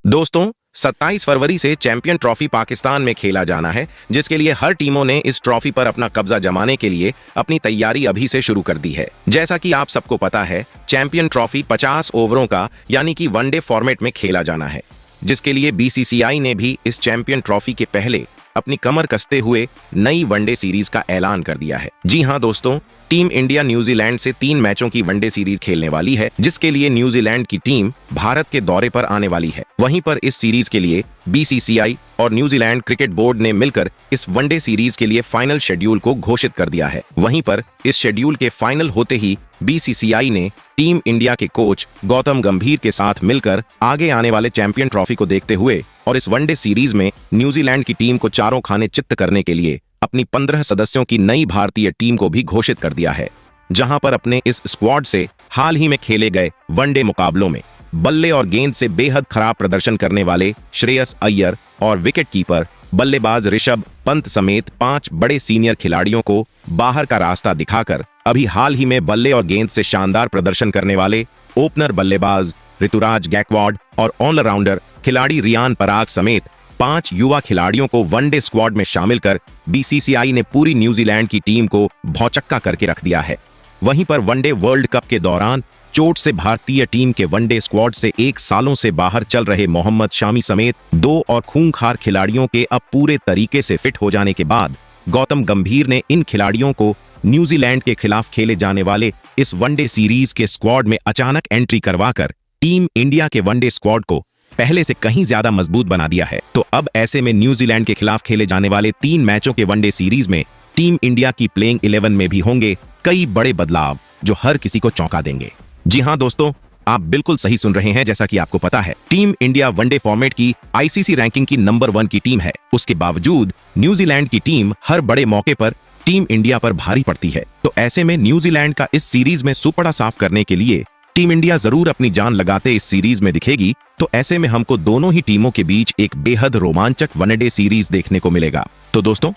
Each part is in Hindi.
दोस्तों 27 फरवरी से चैंपियन ट्रॉफी पाकिस्तान में खेला जाना है, जिसके लिए हर टीमों ने इस ट्रॉफी पर अपना कब्जा जमाने के लिए अपनी तैयारी अभी से शुरू कर दी है। जैसा कि आप सबको पता है, चैंपियन ट्रॉफी 50 ओवरों का यानी कि वनडे फॉर्मेट में खेला जाना है, जिसके लिए बीसीसीआई ने भी इस चैंपियन ट्रॉफी के पहले अपनी कमर कसते हुए नई वनडे सीरीज का ऐलान कर दिया है। जी हां दोस्तों, टीम इंडिया न्यूजीलैंड से 3 मैचों की वनडे सीरीज खेलने वाली है, जिसके लिए न्यूजीलैंड की टीम भारत के दौरे पर आने वाली है। वहीं पर इस सीरीज के लिए बीसीसीआई और न्यूजीलैंड क्रिकेट बोर्ड ने मिलकर इस वनडे सीरीज के लिए फाइनल शेड्यूल को घोषित कर दिया है। वहीं पर इस शेड्यूल के फाइनल होते ही बीसीसीआई ने टीम इंडिया के कोच गौतम गंभीर के साथ मिलकर आगे आने वाले चैंपियन ट्रॉफी को देखते हुए और इस वनडे सीरीज में न्यूजीलैंड की टीम को चारों खाने चित्त करने के लिए अपनी 15 सदस्यों की नई भारतीय टीम को भी घोषित कर दिया है, जहां पर अपने इस स्क्वाड से हाल ही में खेले गए वनडे मुकाबलों में बल्ले और गेंद से बेहद खराब प्रदर्शन करने वाले श्रेयस अय्यर और विकेट कीपर बल्लेबाज ऋषभ पंत समेत 5 बड़े सीनियर खिलाड़ियों को बाहर का रास्ता दिखाकर अभी हाल ही में बल्ले और गेंद से शानदार प्रदर्शन करने वाले ओपनर बल्लेबाज ऋतुराज गैकवाड और ऑलराउंडर खिलाड़ी रियान पराग समेत 5 युवा खिलाड़ियों को वनडे स्क्वाड में शामिल कर बीसीसीआई ने पूरी न्यूजीलैंड की टीम को भौचक्का करके रख दिया है। वहीं पर वनडे वर्ल्ड कप के दौरान चोट से भारतीय टीम के वनडे स्क्वाड से 1 सालों से बाहर चल रहे मोहम्मद शामी समेत 2 और खूंखार खिलाड़ियों के अब पूरे तरीके से फिट हो जाने के बाद गौतम गंभीर ने इन खिलाड़ियों को न्यूजीलैंड के खिलाफ खेले जाने वाले इस वनडे सीरीज के स्क्वाड में अचानक एंट्री करवाकर टीम इंडिया के वनडे स्क्वाड को पहले से कहीं ज्यादा मजबूत बना दिया है। तो अब ऐसे में न्यूजीलैंड के खिलाफ खेले जाने वाले 3 मैचों के वनडे सीरीज में टीम इंडिया की प्लेइंग 11 में भी होंगे कई बड़े बदलाव जो हर किसी को चौंका देंगे। जी हां दोस्तों, आप बिल्कुल सही सुन रहे हैं। जैसा कि आपको पता है, टीम इंडिया वनडे फॉर्मेट की आईसीसी रैंकिंग की नंबर 1 की टीम है। उसके बावजूद न्यूजीलैंड की टीम हर बड़े मौके पर टीम इंडिया पर भारी पड़ती है। तो ऐसे में न्यूजीलैंड का इस सीरीज में सुपड़ा साफ करने के लिए टीम इंडिया जरूर अपनी जान लगाते इस सीरीज में दिखेगी। तो ऐसे में हमको दोनों ही टीमों के बीच एक बेहद रोमांचक वनडे सीरीज देखने को मिलेगा। तो दोस्तों,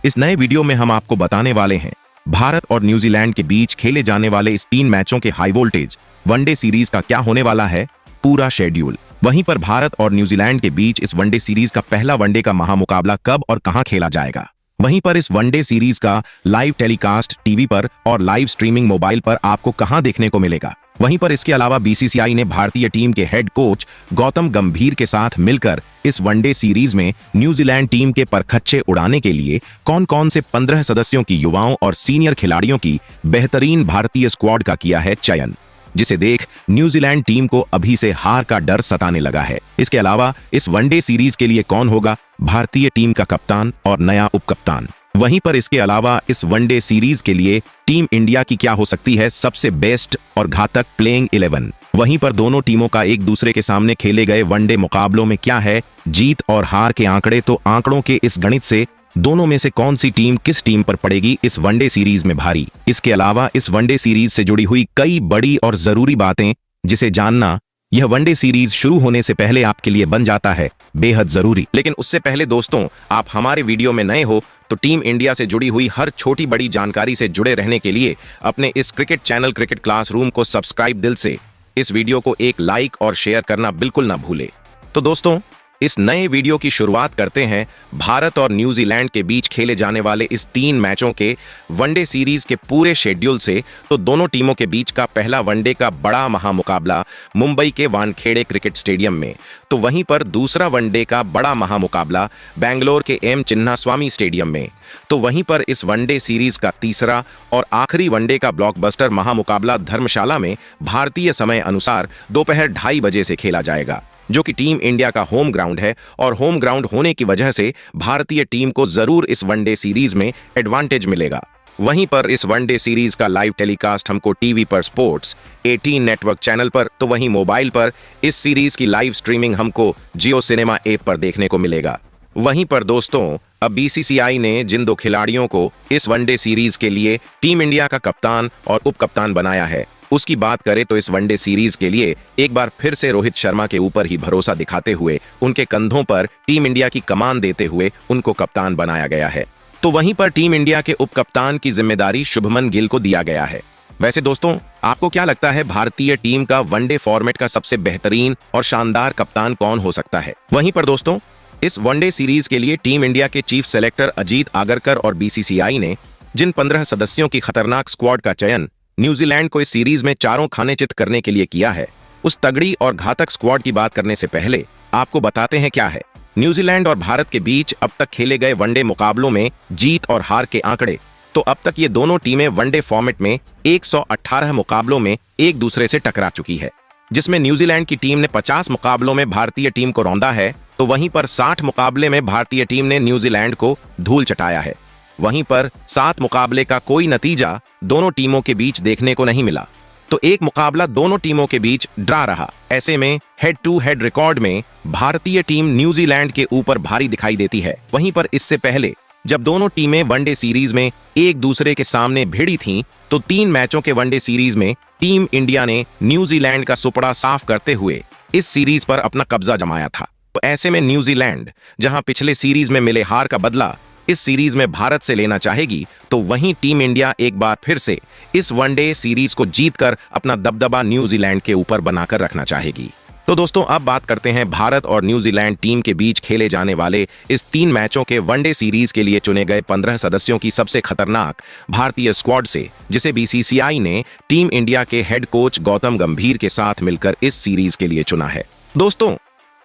इस नए वीडियो में हम आपको बताने वाले हैं भारत और न्यूजीलैंड के बीच खेले जाने वाले इस 3 मैचों के हाई वोल्टेज वनडे सीरीज का क्या होने वाला है, पूरा शेड्यूल। वहीं पर भारत और न्यूजीलैंड के बीच इस वनडे सीरीज का पहला वनडे का महामुकाबला कब और कहां खेला जाएगा। वहीं पर इस वनडे सीरीज का लाइव टेलीकास्ट टीवी पर और लाइव स्ट्रीमिंग मोबाइल पर आपको कहां देखने को मिलेगा। वहीं पर इसके अलावा बीसीसीआई ने भारतीय टीम के हेड कोच गौतम गंभीर के साथ मिलकर इस वनडे सीरीज में न्यूजीलैंड टीम के परखच्चे उड़ाने के लिए कौन कौन से 15 सदस्यों की युवाओं और सीनियर खिलाड़ियों की बेहतरीन भारतीय स्क्वाड का किया है चयन, जिसे देख न्यूजीलैंड टीम को अभी से हार का डर सताने लगा है। इसके अलावा इस वनडे सीरीज के लिए कौन होगा भारतीय टीम का कप्तान और नया उपकप्तान। वहीं पर इसके अलावा इस वनडे सीरीज के लिए टीम इंडिया की क्या हो सकती है सबसे बेस्ट और घातक प्लेइंग 11। वहीं पर दोनों टीमों का एक दूसरे के सामने खेले गए वनडे मुकाबलों में क्या है जीत और हार के आंकड़े। तो आंकड़ों के इस गणित से दोनों में से कौन सी टीम किस टीम पर पड़ेगी इस वनडे सीरीज में भारी। इसके अलावा इस वनडे सीरीज से जुड़ी हुई कई बड़ी और जरूरी बातें जिसे जानना यह वनडे सीरीज शुरू होने से पहले आपके लिए बन जाता है बेहद जरूरी। लेकिन उससे पहले दोस्तों, आप हमारे वीडियो में नए हो तो टीम इंडिया से जुड़ी हुई हर छोटी बड़ी जानकारी से जुड़े रहने के लिए अपने इस क्रिकेट चैनल क्रिकेट क्लासरूम को सब्सक्राइब दिल से, इस वीडियो को एक लाइक और शेयर करना बिल्कुल ना भूले। तो दोस्तों, इस नए वीडियो की शुरुआत करते हैं भारत और न्यूजीलैंड के बीच खेले जाने वाले इस 3 मैचों के वनडे सीरीज के पूरे शेड्यूल से। तो दोनों टीमों के बीच का पहला वनडे का बड़ा महामुकाबला मुंबई के वानखेड़े क्रिकेट स्टेडियम में, तो वहीं पर दूसरा वनडे का बड़ा महामुकाबला बेंगलोर के एम चिन्नास्वामी स्टेडियम में। तो वहीं पर इस वनडे सीरीज का तीसरा और आखिरी वनडे का ब्लॉकबस्टर महामुकाबला धर्मशाला में भारतीय समय अनुसार दोपहर 2:30 बजे से खेला जाएगा, जो कि टीम इंडिया का होम ग्राउंड है। और होम ग्राउंड होने की वजह से भारतीय टीम को जरूर इस वनडे सीरीज में एडवांटेज मिलेगा। वहीं पर इस वनडे सीरीज का लाइव टेलीकास्ट हमको टीवी पर स्पोर्ट्स 18 नेटवर्क चैनल पर, तो वहीं मोबाइल पर इस सीरीज की लाइव स्ट्रीमिंग हमको जियो सिनेमा ऐप पर देखने को मिलेगा। वहीं पर दोस्तों, अब बीसीसीआई ने जिन 2 खिलाड़ियों को इस वनडे सीरीज के लिए टीम इंडिया का कप्तान और उप कप्तान बनाया है, उसकी बात करें तो इस वनडे सीरीज के लिए एक बार फिर से रोहित शर्मा के ऊपर ही भरोसा दिखाते हुए उनके कंधों पर टीम इंडिया की कमान देते हुए उनको कप्तान बनाया गया है। तो वहीं पर टीम इंडिया के उप कप्तान की जिम्मेदारी शुभमन गिल को दिया गया है। वैसे दोस्तों, आपको क्या लगता है भारतीय टीम का वनडे फॉर्मेट का सबसे बेहतरीन और शानदार कप्तान कौन हो सकता है? वहीं पर दोस्तों, इस वनडे सीरीज के लिए टीम इंडिया के चीफ सेलेक्टर अजीत आगरकर और बीसीसीआई ने जिन 15 सदस्यों की खतरनाक स्क्वाड का चयन न्यूजीलैंड को इस सीरीज में चारों खाने चित करने के लिए किया है, उस तगड़ी और घातक स्क्वाड की बात करने से पहले आपको बताते हैं क्या है न्यूजीलैंड और भारत के बीच अब तक खेले गए वनडे मुकाबलों में जीत और हार के आंकड़े। तो अब तक ये दोनों टीमें वनडे फॉर्मेट में 118 मुकाबलों में एक दूसरे से टकरा चुकी है, जिसमें न्यूजीलैंड की टीम ने 50 मुकाबलों में भारतीय टीम को रौंदा है, तो वहीं पर 60 मुकाबले में भारतीय टीम ने न्यूजीलैंड को धूल चटाया है। वहीं पर 7 मुकाबले का कोई नतीजा दोनों टीमों के बीच देखने को नहीं मिला, तो एक मुकाबला दोनों टीमों के बीच ड्रा रहा। ऐसे में हेड टू हेड रिकॉर्ड में भारतीय टीम न्यूजीलैंड के ऊपर भारी दिखाई देती है। वहीं पर इससे पहले जब दोनों टीमें वनडे सीरीज में एक दूसरे के सामने भिड़ी थीं, तो 3 मैचों के वनडे सीरीज में टीम इंडिया ने न्यूजीलैंड का सुपड़ा साफ करते हुए इस सीरीज पर अपना कब्जा जमाया था। तो ऐसे में न्यूजीलैंड जहां पिछले सीरीज में मिले हार का बदला इस सीरीज में भारत से लेना चाहेगी, तो वहीं टीम इंडिया एक बार फिर से इस वनडे सीरीज को जीतकर अपना दबदबा न्यूजीलैंड के ऊपर बनाकर रखना चाहेगी। तो दोस्तों, अब बात करते हैं भारत और न्यूजीलैंड टीम के बीच खेले जाने वाले इस 3 मैचों के वनडे सीरीज के लिए चुने गए 15 सदस्यों की सबसे खतरनाक भारतीय स्क्वाड से, जिसे बीसीसीआई ने टीम इंडिया के हेड कोच गौतम गंभीर के साथ मिलकर इस सीरीज के लिए चुना है। दोस्तों,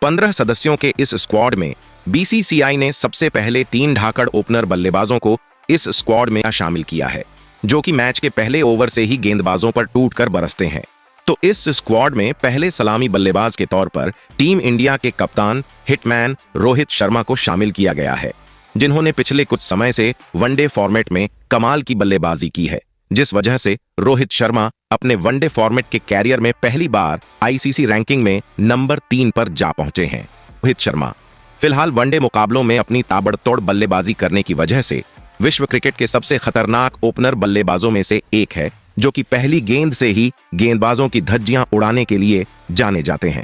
15 सदस्यों के इस स्क्वाड में बीसीसीआई ने सबसे पहले 3 ढाकड़ ओपनर बल्लेबाजों को इस स्क्वाड में शामिल किया है, जो कि मैच के पहले ओवर से ही गेंदबाजों पर टूटकर बरसते हैं। तो इस स्क्वाड में पहले सलामी बल्लेबाज के तौर पर टीम इंडिया के कप्तान हिटमैन रोहित शर्मा को शामिल किया गया है, जिन्होंने पिछले कुछ समय से वनडे फॉर्मेट में कमाल की बल्लेबाजी की है, जिस वजह से रोहित शर्मा अपने वनडे फॉर्मेट के कैरियर में पहली बार आईसीसी रैंकिंग में नंबर 3 पर जा पहुंचे हैं। रोहित शर्मा फिलहाल वनडे मुकाबलों में अपनी ताबड़तोड़ बल्लेबाजी करने की वजह से विश्व क्रिकेट के सबसे खतरनाक ओपनर बल्लेबाजों में से एक है, जो कि पहली गेंद से ही गेंदबाजों की धज्जियां उड़ाने के लिए जाने जाते हैं।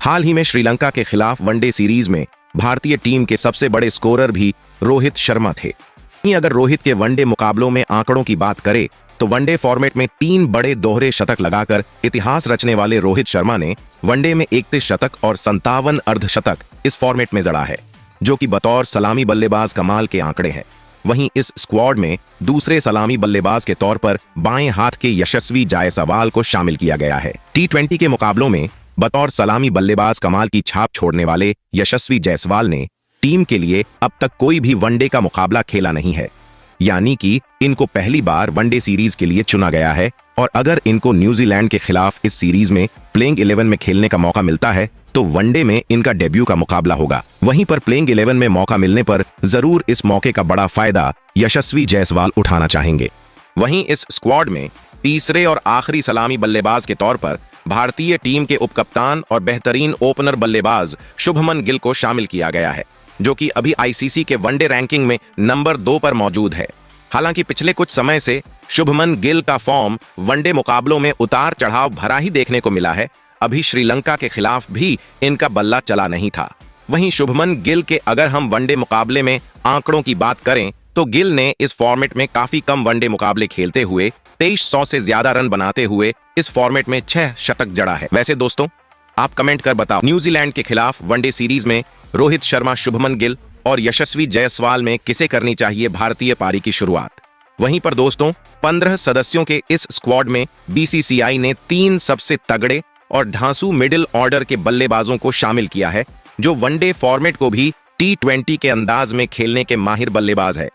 हाल ही में श्रीलंका के खिलाफ वनडे सीरीज में भारतीय टीम के सबसे बड़े स्कोरर भी रोहित शर्मा थे। अगर रोहित के वनडे मुकाबलों में आंकड़ों की बात करें, तो वनडे फॉर्मेट में 3 बड़े दोहरे शतक लगाकर इतिहास रचने वाले रोहित शर्मा ने वनडे में 31 शतक और 57 अर्धशतक इस फॉर्मेट में जड़ा है, जो कि बतौर सलामी बल्लेबाज कमाल के आंकड़े हैं। वहीं इस स्क्वाड में दूसरे सलामी बल्लेबाज के तौर पर बाएं हाथ के यशस्वी जायसवाल को शामिल किया गया है। टी20 के मुकाबलों में बतौर सलामी बल्लेबाज कमाल की छाप छोड़ने वाले यशस्वी जायसवाल ने टीम के लिए अब तक कोई भी वनडे का मुकाबला खेला नहीं है, यानी कि इनको पहली बार वनडे सीरीज के लिए चुना गया है। और अगर इनको न्यूजीलैंड के खिलाफ इस सीरीज में प्लेइंग 11 में खेलने का मौका मिलता है, तो वनडे में इनका डेब्यू का मुकाबला होगा। वहीं पर प्लेइंग 11 में मौका मिलने पर जरूर इस मौके का बड़ा फायदा यशस्वी जायसवाल उठाना चाहेंगे। वहीं इस स्क्वाड में तीसरे और आखिरी सलामी बल्लेबाज के तौर पर भारतीय टीम के उपकप्तान और बेहतरीन ओपनर बल्लेबाज शुभमन गिल को शामिल किया गया है, जो कि अभी आईसीसी के वनडे रैंकिंग में नंबर 2 पर मौजूद है। हालांकि पिछले कुछ समय से शुभमन गिल का फॉर्म वनडे मुकाबलों में उतार चढ़ाव भरा ही देखने को मिला है। अभी श्रीलंका के खिलाफ भी इनका बल्ला चला नहीं था। वहीं शुभमन गिल के अगर हम वनडे मुकाबले में आंकड़ों की बात करें, तो गिल ने इस फॉर्मेट में काफी कम वनडे मुकाबले खेलते हुए 2300 से ज्यादा रन बनाते हुए इस फॉर्मेट में 6 शतक जड़ा है। वैसे दोस्तों, आप कमेंट कर बताओ, न्यूजीलैंड के खिलाफ वनडे सीरीज में रोहित शर्मा, शुभमन गिल और यशस्वी जायसवाल में किसे करनी चाहिए भारतीय पारी की शुरुआत? वहीं पर दोस्तों, 15 सदस्यों के इस स्क्वाड में बीसीसीआई ने 3 सबसे तगड़े और ढांसू मिडिल ऑर्डर के बल्लेबाजों को शामिल किया है, जो वनडे फॉर्मेट को भी टी20 के अंदाज में खेलने के माहिर बल्लेबाज है।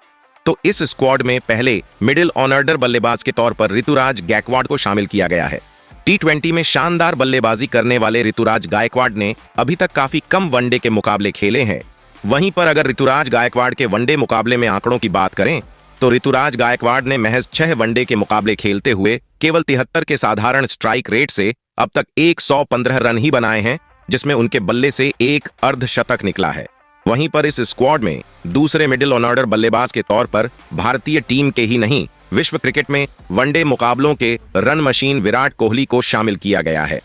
तो इस स्क्वाड में पहले मिडिल ऑर्डर बल्लेबाज के तौर पर ऋतुराज गायकवाड को शामिल किया गया है। टी20 में शानदार बल्लेबाजी करने वाले ऋतुराज गायकवाड ने अभी तक काफी कम वनडे के मुकाबले खेले हैं। वहीं पर अगर ऋतुराज गायकवाड के वनडे मुकाबले में आंकड़ों की बात करें, तो ऋतुराज गायकवाड ने महज 6 वनडे के मुकाबले खेलते हुए केवल 73 के साधारण स्ट्राइक रेट से अब तक 115 रन ही बनाए हैं, जिसमें उनके बल्ले से 1 अर्धशतक निकला है। वहीं पर इस स्क्वाड में दूसरे मिडिल ऑर्डर बल्लेबाज के तौर पर भारतीय टीम के ही नहीं, विश्व क्रिकेट में वनडे मुकाबलों के रन मशीन विराट कोहली को शामिल किया गया है,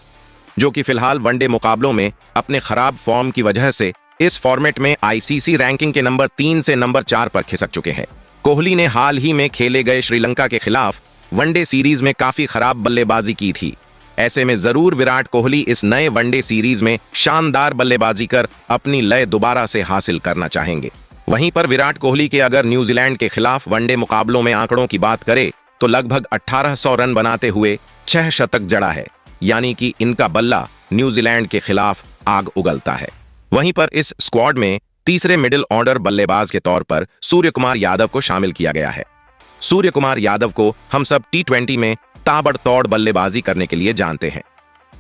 जो कि फिलहाल वनडे मुकाबलों में अपने खराब फॉर्म की वजह से इस फॉर्मेट में आईसीसी रैंकिंग के नंबर 3 से नंबर 4 पर खिसक चुके हैं। कोहली ने हाल ही में खेले गए श्रीलंका के खिलाफ वनडे सीरीज में काफी खराब बल्लेबाजी की थी। ऐसे में जरूर विराट कोहली इस नए वनडे सीरीज में शानदार बल्लेबाजी कर अपनी लय दोबारा से हासिल करना चाहेंगे। वहीं पर विराट कोहली के अगर न्यूजीलैंड के खिलाफ वनडे मुकाबलों में आंकड़ों की बात करें तो लगभग 1800 रन बनाते हुए 6 शतक जड़ा है, यानी कि इनका बल्ला न्यूजीलैंड के खिलाफ आग उगलता है। वहीं पर इस स्क्वाड में तीसरे मिडिल ऑर्डर बल्लेबाज के तौर पर सूर्य कुमार यादव को शामिल किया गया है। सूर्य कुमार यादव को हम सब T20 में ताबड़तोड़ बल्लेबाजी करने के लिए जानते हैं,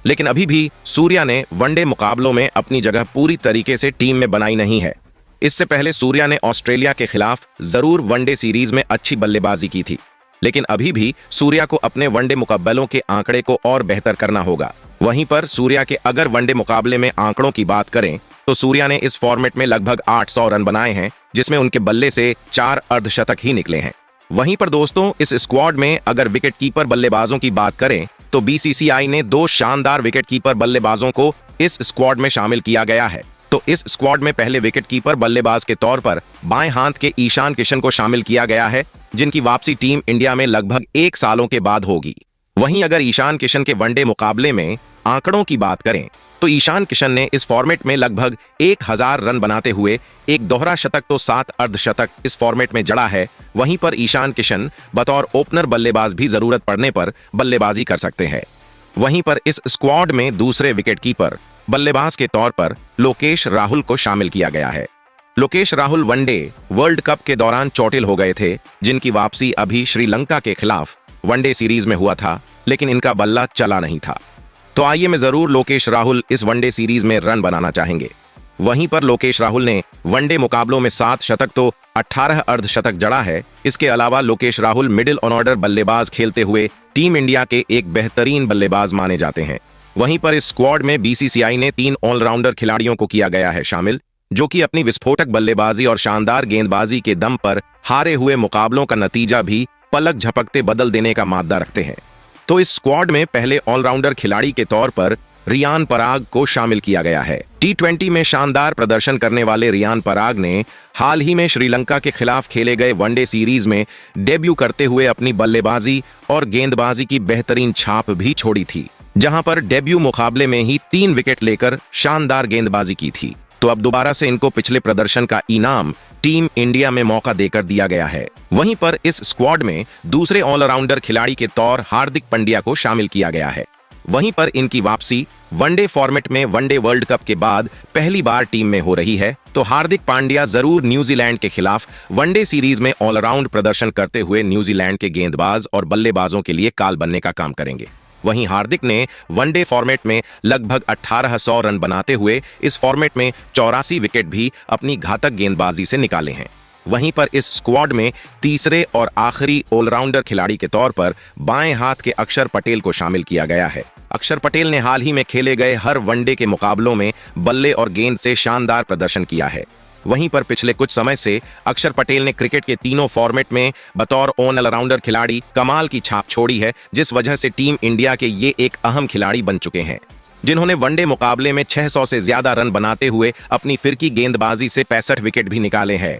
लेकिन अभी भी सूर्या ने वनडे मुकाबलों में अपनी जगह पूरी तरीके से टीम में बनाई नहीं है। इससे पहले सूर्या ने ऑस्ट्रेलिया के खिलाफ जरूर वनडे सीरीज में अच्छी बल्लेबाजी की थी, लेकिन अभी भी सूर्या को अपने वनडे मुकाबलों के आंकड़े को और बेहतर करना होगा। वहीं पर सूर्या के अगर वनडे मुकाबले में आंकड़ों की बात करें तो सूर्या ने इस फॉर्मेट में लगभग 800 रन बनाए हैं, जिसमें उनके बल्ले से 4 अर्धशतक ही निकले हैं। वहीं पर दोस्तों, इस स्क्वाड में अगर विकेट कीपर बल्लेबाजों की बात करें तो BCCI ने 2 शानदार विकेट कीपर बल्लेबाजों को इस स्क्वाड में शामिल किया गया है। तो इस स्क्वाड में पहले विकेट कीपर बल्लेबाज के तौर पर बाएं हाथ के ईशान किशन को शामिल किया गया है, जिनकी वापसी टीम इंडिया में लगभग 1 सालों के बाद होगी। वहीं अगर ईशान किशन के वनडे मुकाबले में आंकड़ों की बात करें तो ईशान किशन ने इस फॉर्मेट में लगभग 1000 रन बनाते हुए एक दोहरा शतक तो 7 अर्धशतक इस फॉर्मेट में जड़ा है। वहीं पर ईशान किशन बतौर ओपनर बल्लेबाज भी जरूरत पड़ने पर बल्लेबाजी कर सकते हैं। वहीं पर इस स्क्वाड में दूसरे विकेट कीपर बल्लेबाज के तौर पर लोकेश राहुल को शामिल किया गया है। Lokesh Rahul one day world cup के दौरान चोटिल हो गए थे, जिनकी वापसी अभी श्रीलंका के खिलाफ वनडे सीरीज में हुआ था, लेकिन इनका बल्ला चला नहीं था। तो आइए में जरूर लोकेश राहुल इस वनडे सीरीज में रन बनाना चाहेंगे। वहीं पर लोकेश राहुल ने वनडे मुकाबलों में 7 शतक तो 18 अर्धशतक जड़ा है। इसके अलावा लोकेश राहुल मिडिल ऑर्डर बल्लेबाज खेलते हुए टीम इंडिया के एक बेहतरीन बल्लेबाज माने जाते हैं। वहीं पर इस स्क्वाड में BCCI ने 3 ऑलराउंडर खिलाड़ियों को किया गया है शामिल, जो कि अपनी विस्फोटक बल्लेबाजी और शानदार गेंदबाजी के दम पर हारे हुए मुकाबलों का नतीजा भी पलक झपकते बदल देने का मादा रखते हैं। तो इस स्क्वाड में पहले ऑलराउंडर खिलाड़ी के तौर पर रियान पराग को शामिल किया गया है। T20 में शानदार प्रदर्शन करने वाले रियान पराग ने हाल ही में श्रीलंका के खिलाफ खेले गए वनडे सीरीज में डेब्यू करते हुए अपनी बल्लेबाजी और गेंदबाजी की बेहतरीन छाप भी छोड़ी थी, जहां पर डेब्यू मुकाबले में ही 3 विकेट लेकर शानदार गेंदबाजी की थी। तो अब दोबारा से इनको पिछले प्रदर्शन का इनाम टीम इंडिया में मौका देकर दिया गया है। वहीं पर इस स्क्वाड में दूसरे ऑलराउंडर खिलाड़ी के तौर हार्दिक पांड्या को शामिल किया गया है। वहीं पर इनकी वापसी वनडे फॉर्मेट में वनडे वर्ल्ड कप के बाद पहली बार टीम में हो रही है। तो हार्दिक पांड्या जरूर न्यूजीलैंड के खिलाफ वनडे सीरीज में ऑलराउंड प्रदर्शन करते हुए न्यूजीलैंड के गेंदबाज और बल्लेबाजों के लिए काल बनने का काम करेंगे। वहीं हार्दिक ने वनडे फॉर्मेट में लगभग 1800 रन बनाते हुए इस फॉर्मेट में 84 विकेट भी अपनी घातक गेंदबाजी से निकाले हैं। वहीं पर इस स्क्वाड में तीसरे और आखिरी ऑलराउंडर खिलाड़ी के तौर पर बाएं हाथ के अक्षर पटेल को शामिल किया गया है। अक्षर पटेल ने हाल ही में खेले गए हर वनडे के मुकाबलों में बल्ले और गेंद से शानदार प्रदर्शन किया है। वहीं पर पिछले कुछ समय से अक्षर पटेल ने क्रिकेट के तीनों फॉर्मेट में बतौर ऑलराउंडर खिलाड़ी कमाल की छाप छोड़ी है, जिस वजह से टीम इंडिया के ये एक अहम खिलाड़ी बन चुके हैं, जिन्होंने वनडे मुकाबले में 600 से ज्यादा रन बनाते हुए अपनी फिरकी गेंदबाजी से 65 विकेट भी निकाले हैं।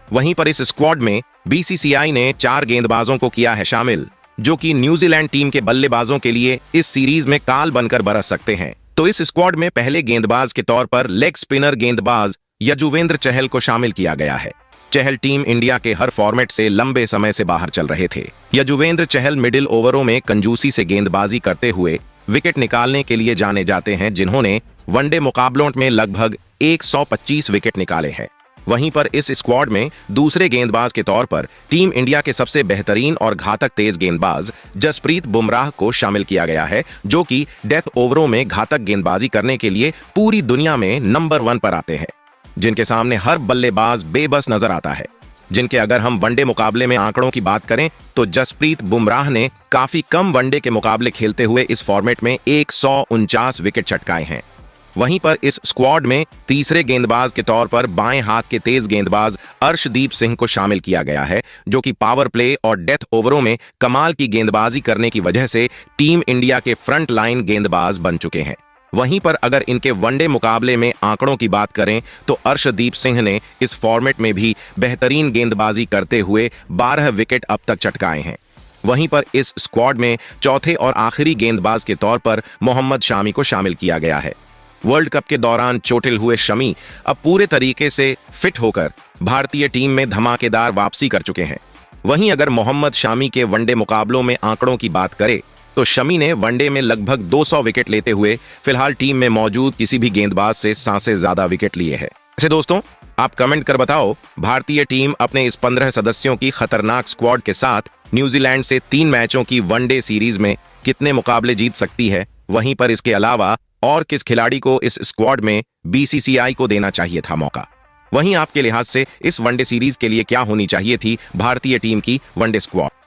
वहीं पर इस स्क्वाड में BCCI ने 4 गेंदबाजों को किया है शामिल, जो कि न्यूजीलैंड टीम के बल्लेबाजों के लिए इस सीरीज में काल बनकर बरस सकते हैं। तो इस स्क्वाड में पहले गेंदबाज के तौर पर लेग स्पिनर गेंदबाज यजुवेंद्र चहल को शामिल किया गया है। चहल टीम इंडिया के हर फॉर्मेट से लंबे समय से बाहर चल रहे थे। यजुवेंद्र चहल मिडिल ओवरों में कंजूसी से गेंदबाजी करते हुए विकेट निकालने के लिए जाने जाते हैं, जिन्होंने वनडे मुकाबलों में लगभग 125 विकेट निकाले हैं। वहीं पर इस स्क्वाड में दूसरे गेंदबाज के तौर पर टीम इंडिया के सबसे बेहतरीन और घातक तेज गेंदबाज जसप्रीत बुमराह को शामिल किया गया है, जो कि डेथ ओवरों में घातक गेंदबाजी करने के लिए पूरी दुनिया में नंबर 1 पर आते हैं, जिनके सामने हर बल्लेबाज बेबस नजर आता है। जिनके अगर हम वनडे मुकाबले में आंकड़ों की बात करें तो जसप्रीत बुमराह ने काफी कम वनडे के मुकाबले खेलते हुए इस फॉर्मेट में 149 विकेट चटकाए हैं। वहीं पर इस स्क्वाड में तीसरे गेंदबाज के तौर पर बाएं हाथ के तेज गेंदबाज अर्शदीप सिंह को शामिल किया गया है, जो कि पावर प्ले और डेथ ओवरों में कमाल की गेंदबाजी करने की वजह से टीम इंडिया के फ्रंट लाइन गेंदबाज बन चुके हैं। वहीं पर अगर इनके वनडे मुकाबले में आंकड़ों की बात करें तो अर्शदीप सिंह ने इस फॉर्मेट में भी बेहतरीन गेंदबाजी करते हुए 12 विकेट अब तक चटकाए हैं। वहीं पर इस स्क्वाड में चौथे और आखिरी गेंदबाज के तौर पर मोहम्मद शामी को शामिल किया गया है। वर्ल्ड कप के दौरान चोटिल हुए शमी अब पूरे तरीके से फिट होकर भारतीय टीम में धमाकेदार वापसी कर चुके हैं। वहीं अगर मोहम्मद शामी के वनडे मुकाबलों में आंकड़ों की बात करें तो शमी ने वनडे में लगभग 200 विकेट लेते हुए फिलहाल टीम में मौजूद किसी भी गेंदबाज से 7 से ज्यादा विकेट लिए हैं। ऐसे दोस्तों, आप कमेंट कर बताओ, भारतीय टीम अपने इस 15 सदस्यों की खतरनाक स्क्वाड के साथ न्यूजीलैंड से 3 मैचों की वनडे सीरीज में कितने मुकाबले जीत सकती है? वहीं पर इसके अलावा और किस खिलाड़ी को इस स्क्वाड में बीसीसीआई को देना चाहिए था मौका? वहीं आपके लिहाज से इस वनडे सीरीज के लिए क्या होनी चाहिए थी भारतीय टीम की वनडे स्क्वाड?